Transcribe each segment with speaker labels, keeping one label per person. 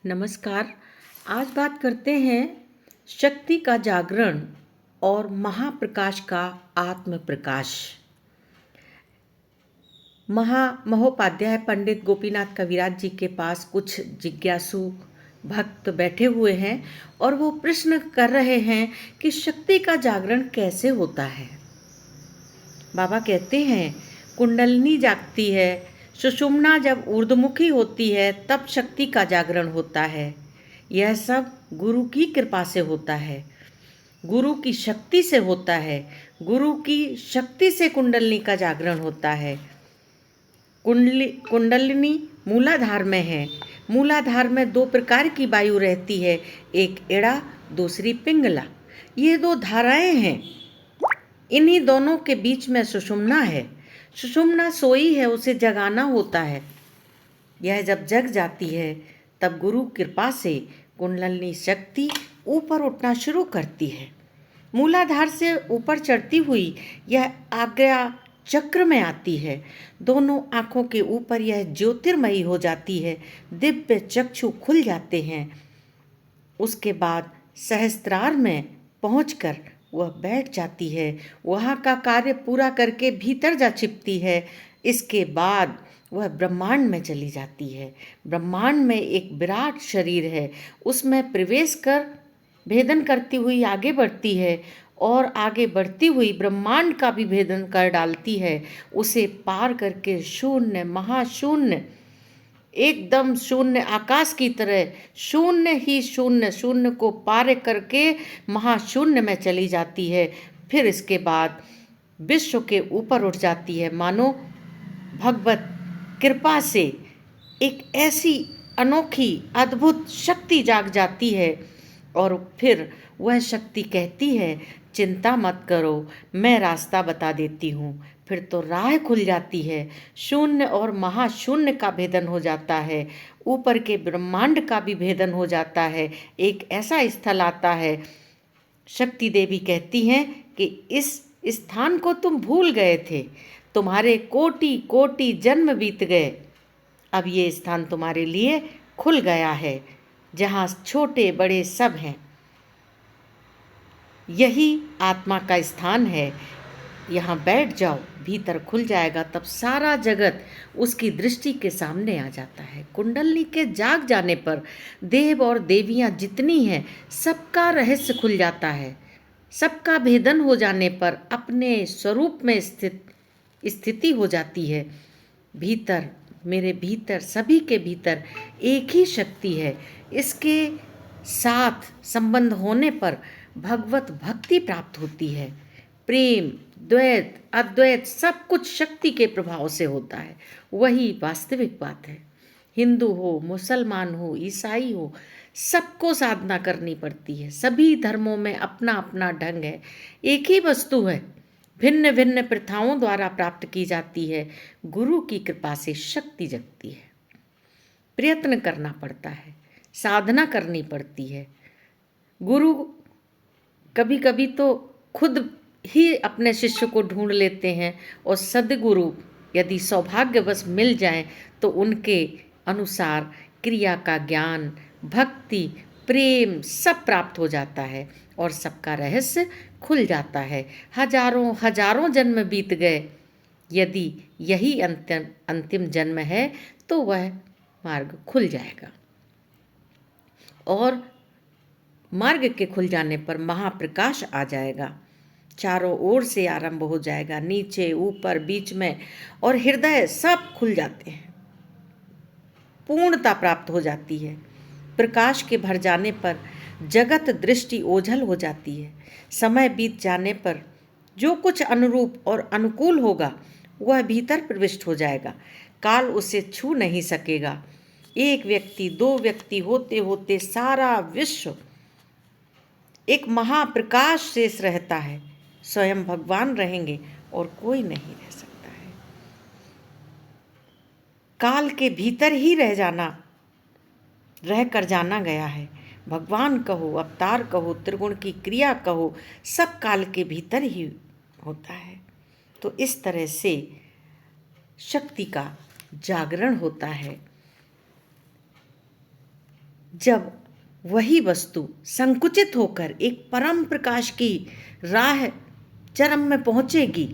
Speaker 1: नमस्कार। आज बात करते हैं शक्ति का जागरण और महाप्रकाश का आत्म प्रकाश। महोपाध्याय पंडित गोपीनाथ कविराज जी के पास कुछ जिज्ञासु भक्त बैठे हुए हैं और वो प्रश्न कर रहे हैं कि शक्ति का जागरण कैसे होता है। बाबा कहते हैं कुंडलिनी जागती है, सुषुम्ना जब ऊर्ध्वमुखी होती है तब शक्ति का जागरण होता है। यह सब गुरु की कृपा से होता है, गुरु की शक्ति से होता है। गुरु की शक्ति से कुंडलिनी का जागरण होता है। कुंडलिनी मूलाधार में है। मूलाधार में दो प्रकार की वायु रहती है, एक एड़ा, दूसरी पिंगला। ये दो धाराएं हैं। इन्हीं दोनों के बीच में सुषुम्ना है। सुषुम्ना सोई है, उसे जगाना होता है। यह जब जग जाती है तब गुरु कृपा से कुंडलिनी शक्ति ऊपर उठना शुरू करती है। मूलाधार से ऊपर चढ़ती हुई यह आज्ञा चक्र में आती है। दोनों आँखों के ऊपर यह ज्योतिर्मयी हो जाती है, दिव्य चक्षु खुल जाते हैं। उसके बाद सहस्त्रार में पहुंचकर वह बैठ जाती है, वहाँ का कार्य पूरा करके भीतर जा छिपती है। इसके बाद वह ब्रह्मांड में चली जाती है। ब्रह्मांड में एक विराट शरीर है, उसमें प्रवेश कर भेदन करती हुई आगे बढ़ती है और आगे बढ़ती हुई ब्रह्मांड का भी भेदन कर डालती है। उसे पार करके शून्य, महाशून्य, एकदम शून्य, आकाश की तरह शून्य ही शून्य, शून्य को पार करके महाशून्य में चली जाती है। फिर इसके बाद विश्व के ऊपर उठ जाती है। मानो भगवत कृपा से एक ऐसी अनोखी अद्भुत शक्ति जाग जाती है और फिर वह शक्ति कहती है, चिंता मत करो, मैं रास्ता बता देती हूँ। फिर तो राह खुल जाती है। शून्य और महाशून्य का भेदन हो जाता है, ऊपर के ब्रह्मांड का भी भेदन हो जाता है। एक ऐसा स्थल आता है, शक्ति देवी कहती हैं कि इस स्थान को तुम भूल गए थे, तुम्हारे कोटि कोटि जन्म बीत गए, अब ये स्थान तुम्हारे लिए खुल गया है, जहाँ छोटे बड़े सब हैं। यही आत्मा का स्थान है, यहाँ बैठ जाओ, भीतर खुल जाएगा। तब सारा जगत उसकी दृष्टि के सामने आ जाता है। कुंडलिनी के जाग जाने पर देव और देवियाँ जितनी हैं सबका रहस्य खुल जाता है। सबका भेदन हो जाने पर अपने स्वरूप में स्थिति हो जाती है। भीतर, मेरे भीतर, सभी के भीतर एक ही शक्ति है। इसके साथ संबंध होने पर भगवत भक्ति प्राप्त होती है। प्रेम, द्वैत, अद्वैत सब कुछ शक्ति के प्रभाव से होता है। वही वास्तविक बात है। हिंदू हो, मुसलमान हो, ईसाई हो, सबको साधना करनी पड़ती है। सभी धर्मों में अपना अपना ढंग है। एक ही वस्तु है, भिन्न भिन्न प्रथाओं द्वारा प्राप्त की जाती है। गुरु की कृपा से शक्ति जगती है। प्रयत्न करना पड़ता है, साधना करनी पड़ती है। गुरु कभी कभी तो खुद ही अपने शिष्य को ढूंढ लेते हैं और सद्गुरु यदि सौभाग्यवश मिल जाएं तो उनके अनुसार क्रिया का ज्ञान, भक्ति, प्रेम सब प्राप्त हो जाता है और सबका रहस्य खुल जाता है। हजारों हजारों जन्म बीत गए, यदि यही अंतिम जन्म है तो वह मार्ग खुल जाएगा और मार्ग के खुल जाने पर महाप्रकाश आ जाएगा। चारों ओर से आरंभ हो जाएगा, नीचे, ऊपर, बीच में, और हृदय सब खुल जाते हैं। पूर्णता प्राप्त हो जाती है। प्रकाश के भर जाने पर जगत दृष्टि ओझल हो जाती है। समय बीत जाने पर जो कुछ अनुरूप और अनुकूल होगा वह भीतर प्रविष्ट हो जाएगा। काल उसे छू नहीं सकेगा। एक व्यक्ति, दो व्यक्ति होते होते सारा विश्व एक महाप्रकाश शेष रहता है। स्वयं भगवान रहेंगे और कोई नहीं रह सकता है। काल के भीतर ही रह कर जाना गया है। भगवान कहो, अवतार कहो, त्रिगुण की क्रिया कहो, सब काल के भीतर ही होता है। तो इस तरह से शक्ति का जागरण होता है। जब वही वस्तु संकुचित होकर एक परम प्रकाश की राह चरम में पहुंचेगी।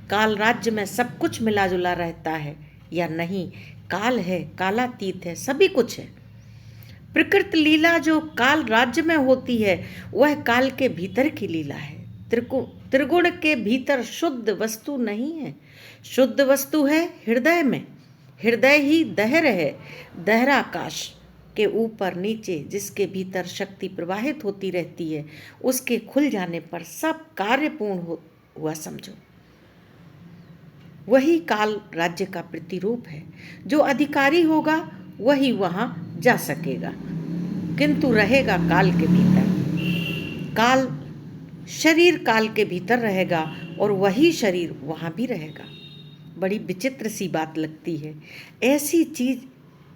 Speaker 1: काल राज्य में सब कुछ मिला जुला रहता है या नहीं? काल है, कालातीत है, सभी कुछ है। प्रकृति लीला जो काल राज्य में होती है वह काल के भीतर की लीला है। त्रिगुण के भीतर शुद्ध वस्तु नहीं है। शुद्ध वस्तु है हृदय में। हृदय ही दहर है, दहराकाश के ऊपर नीचे, जिसके भीतर शक्ति प्रवाहित होती रहती है। उसके खुल जाने पर सब कार्य पूर्ण हुआ समझो। वही काल राज्य का प्रतिरूप है। जो अधिकारी होगा वही वहां जा सकेगा, किंतु रहेगा काल के भीतर। काल शरीर काल के भीतर रहेगा और वही शरीर वहां भी रहेगा। बड़ी विचित्र सी बात लगती है। ऐसी चीज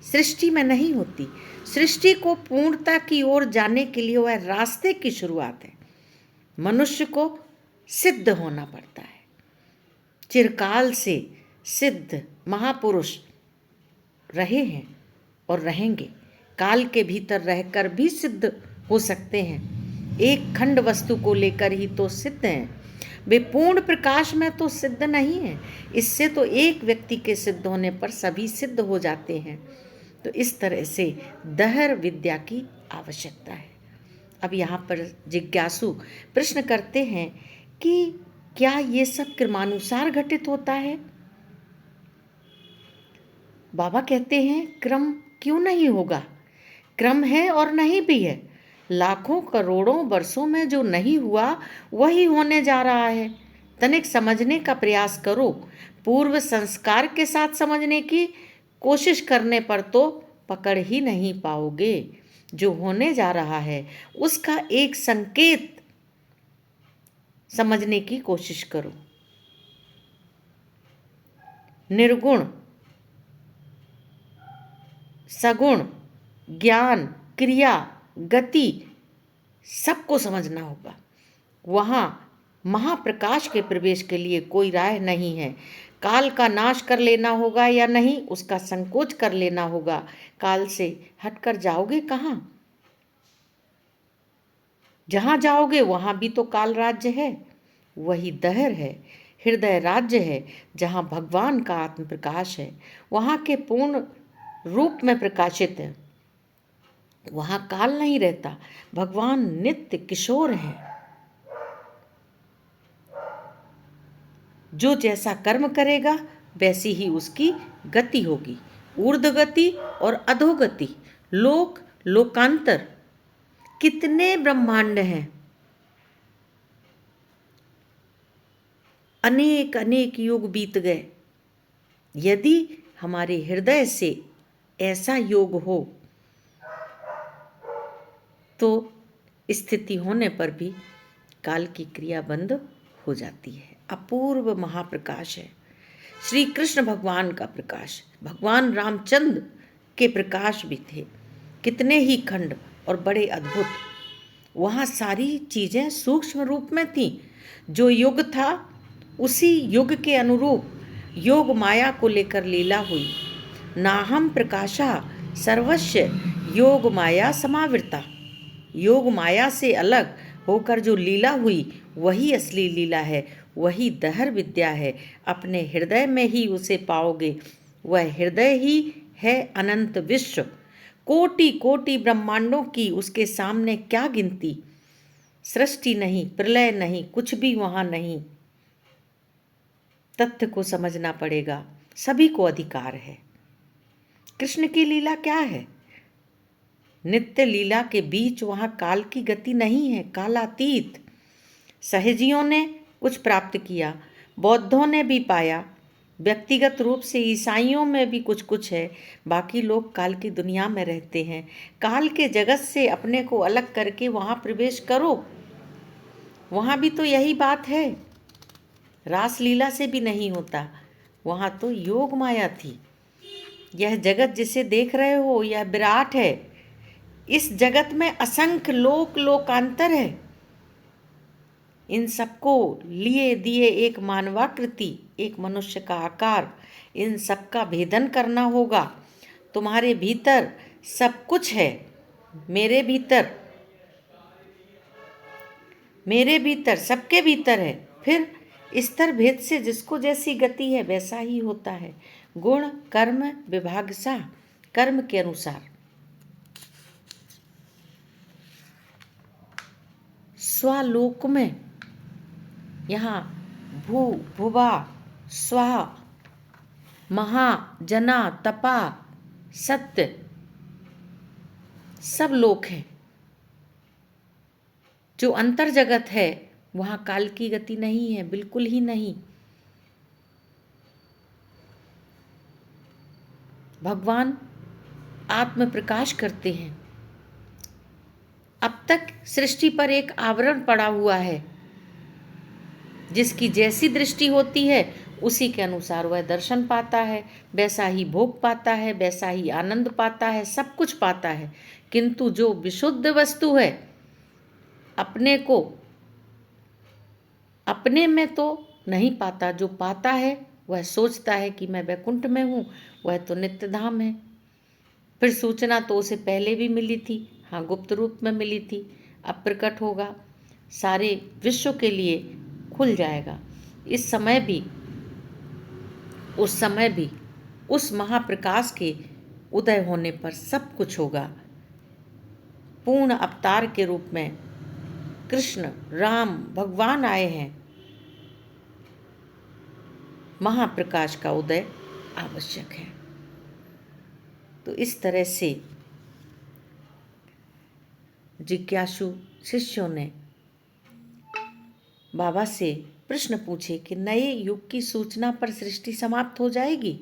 Speaker 1: सृष्टि में नहीं होती। सृष्टि को पूर्णता की ओर जाने के लिए वह रास्ते की शुरुआत है। मनुष्य को सिद्ध होना पड़ता है। चिरकाल से सिद्ध महापुरुष रहे हैं और रहेंगे। काल के भीतर रहकर भी सिद्ध हो सकते हैं। एक खंड वस्तु को लेकर ही तो सिद्ध हैं। वे पूर्ण प्रकाश में तो सिद्ध नहीं है। इससे तो एक व्यक्ति के सिद्ध होने पर सभी सिद्ध हो जाते हैं। तो इस तरह से दहर विद्या की आवश्यकता है। अब यहाँ पर जिज्ञासु प्रश्न करते हैं कि क्या ये सब क्रमानुसार घटित होता है? बाबा कहते हैं क्रम क्यों नहीं होगा? क्रम है और नहीं भी है। लाखों करोड़ों वर्षों में जो नहीं हुआ वही होने जा रहा है। तनिक समझने का प्रयास करो। पूर्व संस्कार के साथ समझने की कोशिश करने पर तो पकड़ ही नहीं पाओगे। जो होने जा रहा है उसका एक संकेत समझने की कोशिश करो। निर्गुण, सगुण, ज्ञान, क्रिया, गति सबको समझना होगा। वहाँ महाप्रकाश के प्रवेश के लिए कोई राह नहीं है। काल का नाश कर लेना होगा या नहीं, उसका संकोच कर लेना होगा। काल से हटकर जाओगे कहाँ? जहाँ जाओगे वहाँ भी तो काल राज्य है। वही दहर है, हृदय राज्य है। जहाँ भगवान का आत्म प्रकाश है, वहाँ के पूर्ण रूप में प्रकाशित है। वहाँ काल नहीं रहता। भगवान नित्य किशोर हैं। जो जैसा कर्म करेगा वैसी ही उसकी गति होगी। ऊर्ध्व गति और अधोगति, लोक, लोकांतर, कितने ब्रह्मांड हैं। अनेक अनेक युग बीत गए। यदि हमारे हृदय से ऐसा योग हो तो स्थिति होने पर भी काल की क्रिया बंद हो जाती है। अपूर्व महाप्रकाश है श्री कृष्ण भगवान का प्रकाश। भगवान रामचंद्र के प्रकाश भी थे। कितने ही खंड और बड़े अद्भुत। वहाँ सारी चीज़ें सूक्ष्म रूप में थीं। जो युग था उसी युग के अनुरूप योग माया को लेकर लीला हुई। नाहम प्रकाशा सर्वस्व योग माया समावृता। योग माया से अलग होकर जो लीला हुई वही असली लीला है, वही दहर विद्या है। अपने हृदय में ही उसे पाओगे। वह हृदय ही है अनंत विश्व। कोटि कोटि ब्रह्मांडों की उसके सामने क्या गिनती। सृष्टि नहीं, प्रलय नहीं, कुछ भी वहाँ नहीं। तथ्य को समझना पड़ेगा। सभी को अधिकार है। कृष्ण की लीला क्या है? नित्य लीला के बीच वहाँ काल की गति नहीं है, कालातीत। सहजियों ने कुछ प्राप्त किया, बौद्धों ने भी पाया, व्यक्तिगत रूप से ईसाइयों में भी कुछ कुछ है। बाकी लोग काल की दुनिया में रहते हैं। काल के जगत से अपने को अलग करके वहाँ प्रवेश करो। वहाँ भी तो यही बात है। रासलीला से भी नहीं होता। वहाँ तो योग माया थी। यह जगत जिसे देख रहे हो यह विराट है। इस जगत में असंख्य लोक लोकांतर है। इन सबको लिए दिए एक मानवाकृति, एक मनुष्य का आकार, इन सब का भेदन करना होगा। तुम्हारे भीतर सब कुछ है। मेरे भीतर, मेरे भीतर, सबके भीतर है। फिर स्तर भेद से जिसको जैसी गति है वैसा ही होता है। गुण कर्म विभागसा, कर्म के अनुसार। स्वलोक में यहाँ भू भुवा स्वा महा जना तपा सत्य सब लोक हैं। जो अंतर जगत है वहाँ काल की गति नहीं है, बिल्कुल ही नहीं। भगवान आत्म प्रकाश करते हैं। अब तक सृष्टि पर एक आवरण पड़ा हुआ है, जिसकी जैसी दृष्टि होती है उसी के अनुसार वह दर्शन पाता है, वैसा ही भोग पाता है, वैसा ही आनंद पाता है, सब कुछ पाता है। किंतु जो विशुद्ध वस्तु है, अपने को अपने में तो नहीं पाता। जो पाता है वह सोचता है कि मैं वैकुंठ में हूँ, वह तो नित्य धाम है। फिर सूचना तो उसे पहले भी मिली थी, हाँ गुप्त रूप में मिली थी, अब प्रकट होगा, सारे विश्व के लिए खुल जाएगा। इस समय भी, उस समय भी, उस महाप्रकाश के उदय होने पर सब कुछ होगा। पूर्ण अवतार के रूप में कृष्ण राम भगवान आए हैं। महाप्रकाश का उदय आवश्यक है। तो इस तरह से जिज्ञासु शिष्यों ने बाबा से प्रश्न पूछे कि नए युग की सूचना पर सृष्टि समाप्त हो जाएगी।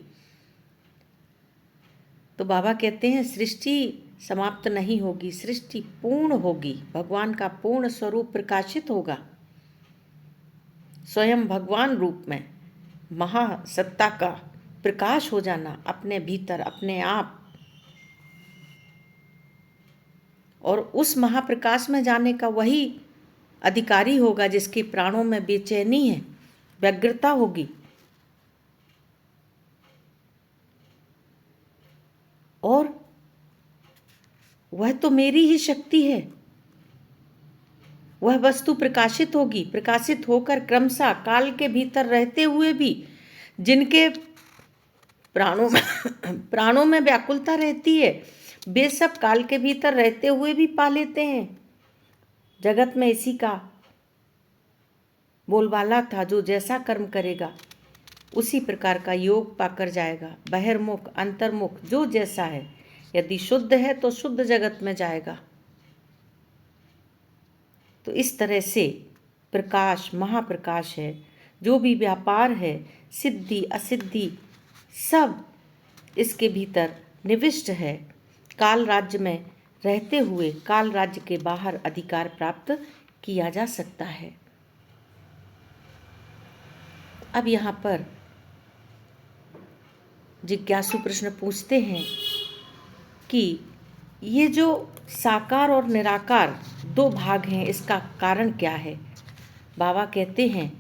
Speaker 1: तो बाबा कहते हैं सृष्टि समाप्त नहीं होगी, सृष्टि पूर्ण होगी। भगवान का पूर्ण स्वरूप प्रकाशित होगा। स्वयं भगवान रूप में महासत्ता का प्रकाश हो जाना अपने भीतर, अपने आप। और उस महाप्रकाश में जाने का वही अधिकारी होगा जिसके प्राणों में बेचैनी है, व्यग्रता होगी। और वह तो मेरी ही शक्ति है। वह वस्तु प्रकाशित होगी, प्रकाशित होकर क्रमशः काल के भीतर रहते हुए भी जिनके प्राणों में व्याकुलता रहती है, वे सब काल के भीतर रहते हुए भी पा लेते हैं। जगत में इसी का बोलबाला था, जो जैसा कर्म करेगा उसी प्रकार का योग पाकर जाएगा। बहिर्मुख अंतर्मुख जो जैसा है, यदि शुद्ध है तो शुद्ध जगत में जाएगा। तो इस तरह से प्रकाश महाप्रकाश है। जो भी व्यापार है, सिद्धि असिद्धि, सब इसके भीतर निविष्ट है। काल राज्य में रहते हुए काल राज्य के बाहर अधिकार प्राप्त किया जा सकता है। अब यहाँ पर जिज्ञासु प्रश्न पूछते हैं कि ये जो साकार और निराकार दो भाग हैं, इसका कारण क्या है। बाबा कहते हैं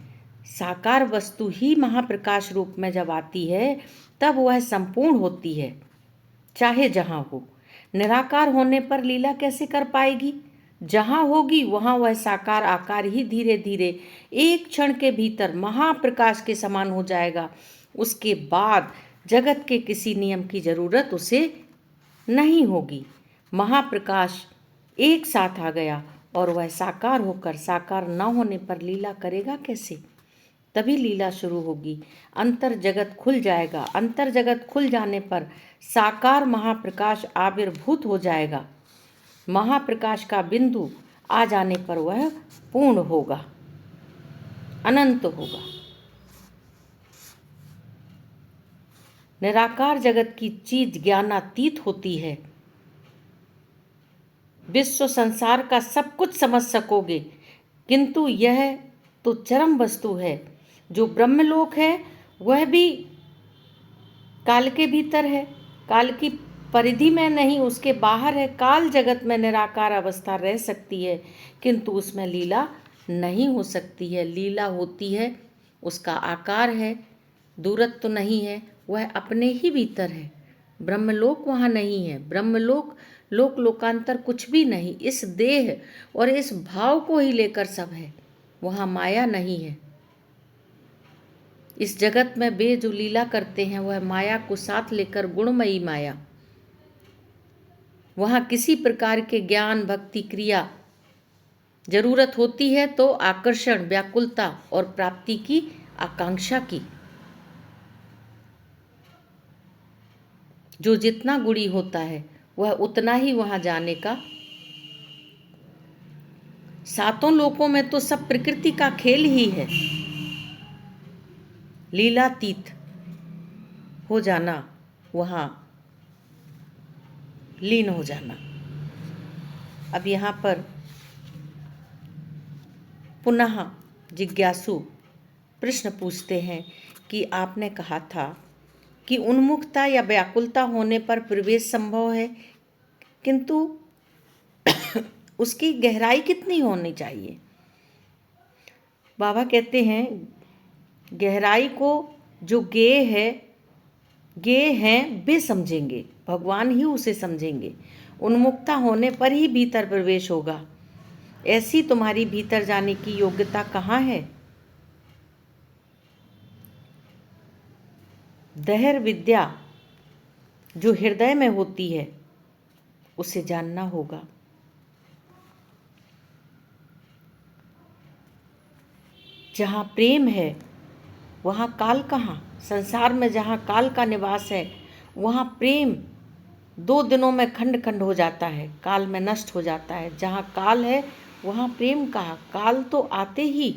Speaker 1: साकार वस्तु ही महाप्रकाश रूप में जब आती है तब वह संपूर्ण होती है, चाहे जहाँ हो। निराकार होने पर लीला कैसे कर पाएगी। जहाँ होगी वहाँ वह साकार आकार ही धीरे धीरे एक क्षण के भीतर महाप्रकाश के समान हो जाएगा। उसके बाद जगत के किसी नियम की जरूरत उसे नहीं होगी। महाप्रकाश एक साथ आ गया और वह साकार होकर साकार न होने पर लीला करेगा कैसे। तभी लीला शुरू होगी। अंतर जगत खुल जाएगा। अंतर जगत खुल जाने पर साकार महाप्रकाश आविर्भूत हो जाएगा। महाप्रकाश का बिंदु आ जाने पर वह पूर्ण होगा, अनंत होगा। निराकार जगत की चीज ज्ञानातीत होती है। विश्व संसार का सब कुछ समझ सकोगे, किंतु यह तो चरम वस्तु है। जो ब्रह्मलोक है वह भी काल के भीतर है, काल की परिधि में नहीं, उसके बाहर है। काल जगत में निराकार अवस्था रह सकती है, किंतु उसमें लीला नहीं हो सकती है। लीला होती है, उसका आकार है, दूरत्व नहीं है, वह अपने ही भीतर है। ब्रह्मलोक वहाँ नहीं है। ब्रह्मलोक लोक लोकांतर कुछ भी नहीं, इस देह और इस भाव को ही लेकर सब है। वहाँ माया नहीं है। इस जगत में वे जो लीला करते हैं वह माया को साथ लेकर गुणमयी माया। वहाँ किसी प्रकार के ज्ञान भक्ति क्रिया जरूरत होती है तो आकर्षण, व्याकुलता और प्राप्ति की आकांक्षा की। जो जितना गुणी होता है वह उतना ही वहां जाने का। सातों लोकों में तो सब प्रकृति का खेल ही है, लीलातीत हो जाना, वहां लीन हो जाना। अब यहाँ पर पुनः जिज्ञासु प्रश्न पूछते हैं कि आपने कहा था कि उन्मुखता या व्याकुलता होने पर प्रवेश संभव है, किंतु उसकी गहराई कितनी होनी चाहिए? बाबा कहते हैं गहराई को जो गे हैं वे समझेंगे, भगवान ही उसे समझेंगे। उन्मुक्ता होने पर ही भीतर प्रवेश होगा। ऐसी तुम्हारी भीतर जाने की योग्यता कहाँ है? दहर विद्या जो हृदय में होती है उसे जानना होगा। जहाँ प्रेम है वहाँ काल कहाँ? संसार में जहाँ काल का निवास है वहाँ प्रेम 2 दिनों में खंड खंड हो जाता है, काल में नष्ट हो जाता है। जहाँ काल है वहाँ प्रेम कहाँ? काल तो आते ही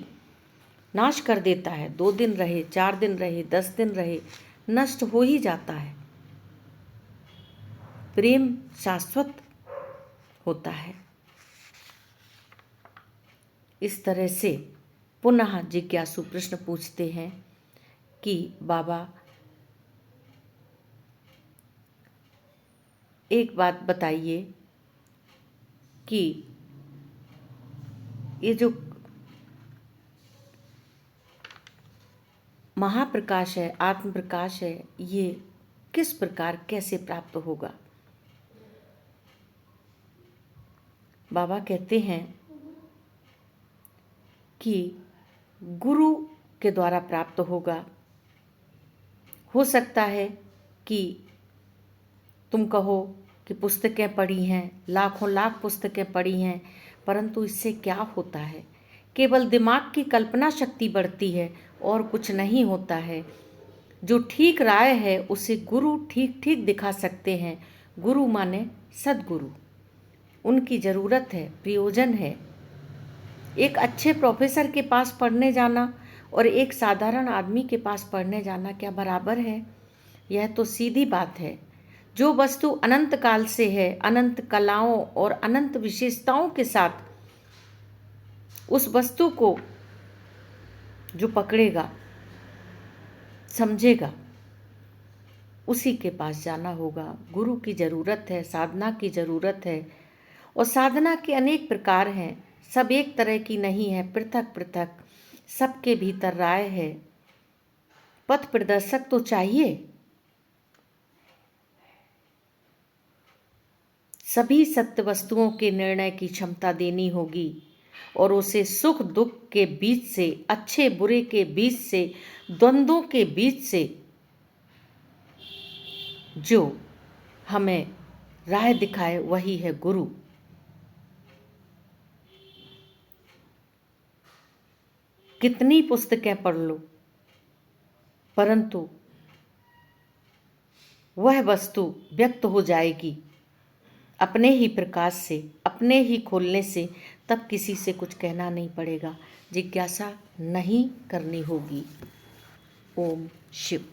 Speaker 1: नाश कर देता है। 2 दिन रहे, 4 दिन रहे, 10 दिन रहे, नष्ट हो ही जाता है। प्रेम शाश्वत होता है। इस तरह से पुनः जिज्ञासु प्रश्न पूछते हैं कि बाबा एक बात बताइए कि ये जो महाप्रकाश है, आत्म प्रकाश है, ये किस प्रकार कैसे प्राप्त होगा? बाबा कहते हैं कि गुरु के द्वारा प्राप्त होगा। हो सकता है कि तुम कहो कि पुस्तकें पढ़ी हैं, लाखों लाख पुस्तकें पढ़ी हैं, परंतु इससे क्या होता है? केवल दिमाग की कल्पना शक्ति बढ़ती है और कुछ नहीं होता है। जो ठीक राय है उसे गुरु ठीक ठीक दिखा सकते हैं। गुरु माने सद्गुरु, उनकी ज़रूरत है, प्रयोजन है। एक अच्छे प्रोफेसर के पास पढ़ने जाना और एक साधारण आदमी के पास पढ़ने जाना क्या बराबर है? यह तो सीधी बात है। जो वस्तु अनंत काल से है, अनंत कलाओं और अनंत विशेषताओं के साथ, उस वस्तु को जो पकड़ेगा, समझेगा, उसी के पास जाना होगा। गुरु की ज़रूरत है, साधना की ज़रूरत है। और साधना के अनेक प्रकार हैं, सब एक तरह की नहीं है, पृथक पृथक सबके भीतर राय है। पथ प्रदर्शक तो चाहिए। सभी सत्य वस्तुओं के निर्णय की क्षमता देनी होगी और उसे सुख दुख के बीच से, अच्छे बुरे के बीच से, द्वंद्वों के बीच से जो हमें राह दिखाए वही है गुरु। कितनी पुस्तकें पढ़ लो, परंतु वह वस्तु व्यक्त हो जाएगी अपने ही प्रकाश से, अपने ही खोलने से। तब किसी से कुछ कहना नहीं पड़ेगा, जिज्ञासा नहीं करनी होगी। ओम शिव।